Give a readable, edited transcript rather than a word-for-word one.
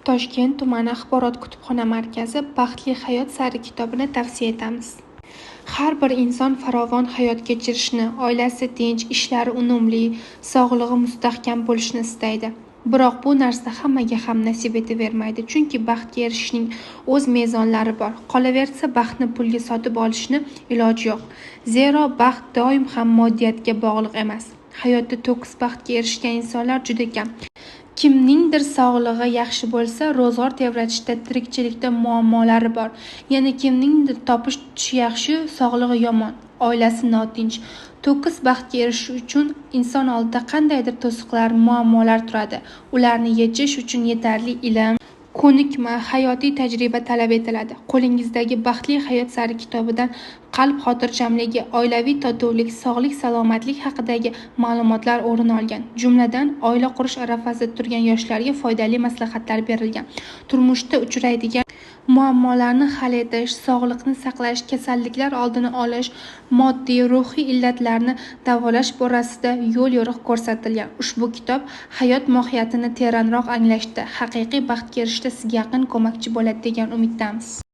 Toshkent tumani axborot kutubxona markazi Baxtli hayot sari kitobini tavsiya etamiz. Har bir inson farovon hayot kechirishni, oilasi tinch, ishlari unumli, sog'lig'i mustahkam bo'lishini istaydi. Biroq bu narsa hammaga ham nasib etavermaydi, chunki baxtga erishishning o'z mezonlari bor. Qolaversa, baxtni pulga sotib olishni iloji yo'q. Zero baxt doim ham moddiyatga bog'liq emas. Hayotda to'kis baxtga erishgan insonlar juda kam. Kimningdir sog'lig'i yaxshi bo'lsa, ro'zg'or tebratishda, tirikchilikda muammolari bor. Yana kimningdir topish tutishi yaxshi, sog'lig'i yomon, oilasi notinch. To'kis baxtga erishish uchun inson oldida qandaydir to'siqlar, muammolar turadi. Ularni yechish uchun yetarli ilm, ko'nikma, hayotiy tajriba talab etiladi. Qo'lingizdagi Baxtli hayot sari kitobidan qalb xotirjamligi, oilaviy totuvlik, sog'lik, salomatlik haqidagi ma'lumotlar o'rin olgan. Jumladan, oila qurish arafasida turgan yoshlarga foydali maslahatlar berilgan. Turmushda uchraydigan muammolarni hal etish, sog'liqni saqlash, kasalliklar oldini olish, moddiy, ruhiy illatlarni davolash borasida yo'l-yo'riq ko'rsatilgan. Ushbu kitob hayot mohiyatini teranroq anglashda, haqiqiy baxtga erishishda sizga yaqin ko'makchi bo'ladi degan umiddamiz.